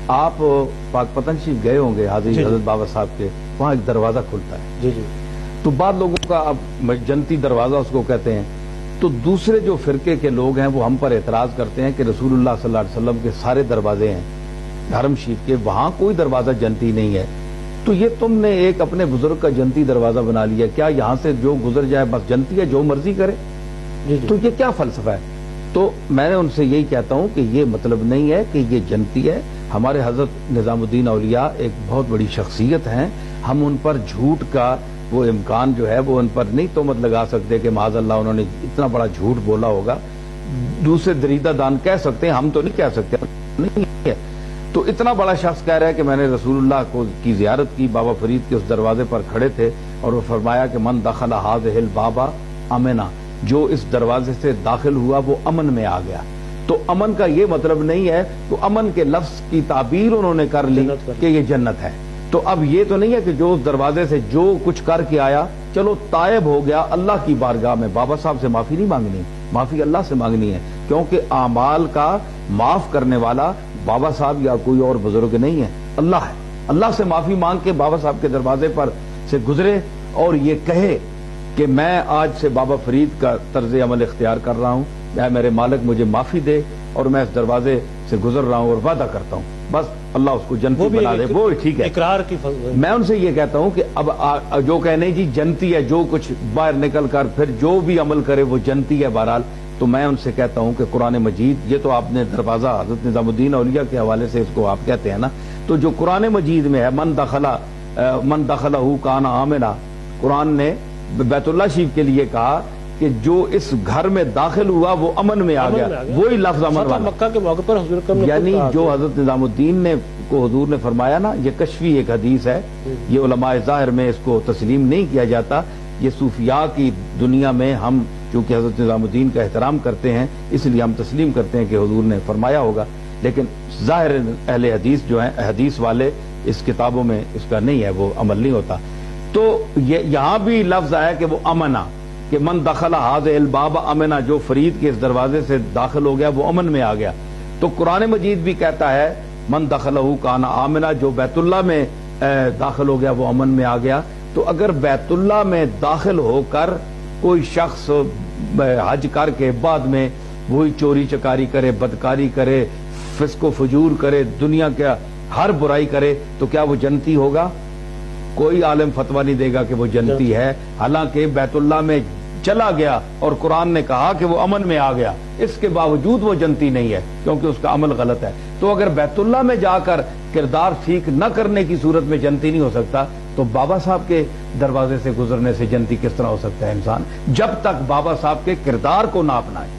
آپ پاک پتن شریف گئے ہوں گے حاضر حضرت بابا صاحب کے، وہاں ایک دروازہ کھلتا ہے جی جی، تو بعض لوگوں کا اب جنتی دروازہ اس کو کہتے ہیں، تو دوسرے جو فرقے کے لوگ ہیں وہ ہم پر اعتراض کرتے ہیں کہ رسول اللہ صلی اللہ علیہ وسلم کے سارے دروازے ہیں حرم شریف کے، وہاں کوئی دروازہ جنتی نہیں ہے، تو یہ تم نے ایک اپنے بزرگ کا جنتی دروازہ بنا لیا، کیا یہاں سے جو گزر جائے بس جنتی ہے، جو مرضی کرے؟ جی جی، تو یہ کیا فلسفہ ہے؟ تو میں ان سے یہی کہتا ہوں کہ یہ مطلب نہیں ہے کہ یہ جنتی ہے۔ ہمارے حضرت نظام الدین اولیاء ایک بہت بڑی شخصیت ہیں، ہم ان پر جھوٹ کا وہ امکان جو ہے وہ ان پر نہیں تہمت لگا سکتے کہ معاذ اللہ انہوں نے اتنا بڑا جھوٹ بولا ہوگا۔ دوسرے دریدہ دان کہہ سکتے ہیں، ہم تو نہیں کہہ سکتے، نہیں ہے۔ تو اتنا بڑا شخص کہہ رہا ہے کہ میں نے رسول اللہ کو کی زیارت کی، بابا فرید کے اس دروازے پر کھڑے تھے اور وہ فرمایا کہ من دخل هذه الباب امنا، جو اس دروازے سے داخل ہوا وہ امن میں آ گیا۔ تو امن کا یہ مطلب نہیں ہے، تو امن کے لفظ کی تعبیر انہوں نے کر لی کہ یہ جنت ہے۔ تو اب یہ تو نہیں ہے کہ جو اس دروازے سے جو کچھ کر کے آیا چلو تائب ہو گیا، اللہ کی بارگاہ میں بابا صاحب سے معافی نہیں مانگنی، معافی اللہ سے مانگنی ہے، کیونکہ اعمال کا معاف کرنے والا بابا صاحب یا کوئی اور بزرگ نہیں ہے، اللہ ہے۔ اللہ سے معافی مانگ کے بابا صاحب کے دروازے پر سے گزرے اور یہ کہے کہ میں آج سے بابا فرید کا طرز عمل اختیار کر رہا ہوں، اے میرے مالک مجھے معافی دے اور میں اس دروازے سے گزر رہا ہوں اور وعدہ کرتا ہوں، بس اللہ اس کو جنتی بنا دے، وہ ٹھیک ہے۔ اقرار کی میں ان سے یہ کہتا ہوں کہ اب جو کہنے جی جنتی ہے، جو کچھ باہر نکل کر پھر جو بھی عمل کرے وہ جنتی ہے بہرحال، تو میں ان سے کہتا ہوں کہ قرآن مجید، یہ تو آپ نے دروازہ حضرت نظام الدین اولیاء کے حوالے سے اس کو آپ کہتے ہیں نا، تو جو قرآن مجید میں ہے من دخلہ کان آمنا، قرآن نے بیت اللہ شریف کے لیے کہا کہ جو اس گھر میں داخل ہوا وہ امن میں آ گیا، وہی لفظ امن والا، مکہ کے موقع پر حضور کرم یعنی جو حضرت نظام الدین نے کو حضور نے فرمایا نا، یہ کشفی ایک حدیث ہے، یہ علماء ظاہر میں اس کو تسلیم نہیں کیا جاتا، یہ صوفیاء کی دنیا میں ہم چونکہ حضرت نظام الدین کا احترام کرتے ہیں اس لیے ہم تسلیم کرتے ہیں کہ حضور نے فرمایا ہوگا، لیکن ظاہر اہل حدیث جو ہیں، حدیث والے اس کتابوں میں اس کا نہیں ہے، وہ عمل نہیں ہوتا۔ تو یہاں بھی لفظ آیا کہ وہ امنا، کہ من دخل هذه الباب امنا، جو فرید کے اس دروازے سے داخل ہو گیا وہ امن میں آ گیا۔ تو قرآن مجید بھی کہتا ہے من دخلہ کان آمنا، جو بیت اللہ میں داخل ہو گیا وہ امن میں آ گیا۔ تو اگر بیت اللہ میں داخل ہو کر کوئی شخص حج کر کے بعد میں وہی چوری چکاری کرے، بدکاری کرے، فسق و فجور کرے، دنیا کا ہر برائی کرے، تو کیا وہ جنتی ہوگا؟ کوئی عالم فتویٰ نہیں دے گا کہ وہ جنتی ہے، حالانکہ بیت اللہ میں چلا گیا اور قرآن نے کہا کہ وہ امن میں آ گیا، اس کے باوجود وہ جنتی نہیں ہے کیونکہ اس کا عمل غلط ہے۔ تو اگر بیت اللہ میں جا کر کردار ٹھیک نہ کرنے کی صورت میں جنتی نہیں ہو سکتا، تو بابا صاحب کے دروازے سے گزرنے سے جنتی کس طرح ہو سکتا ہے انسان، جب تک بابا صاحب کے کردار کو نہ اپنائے۔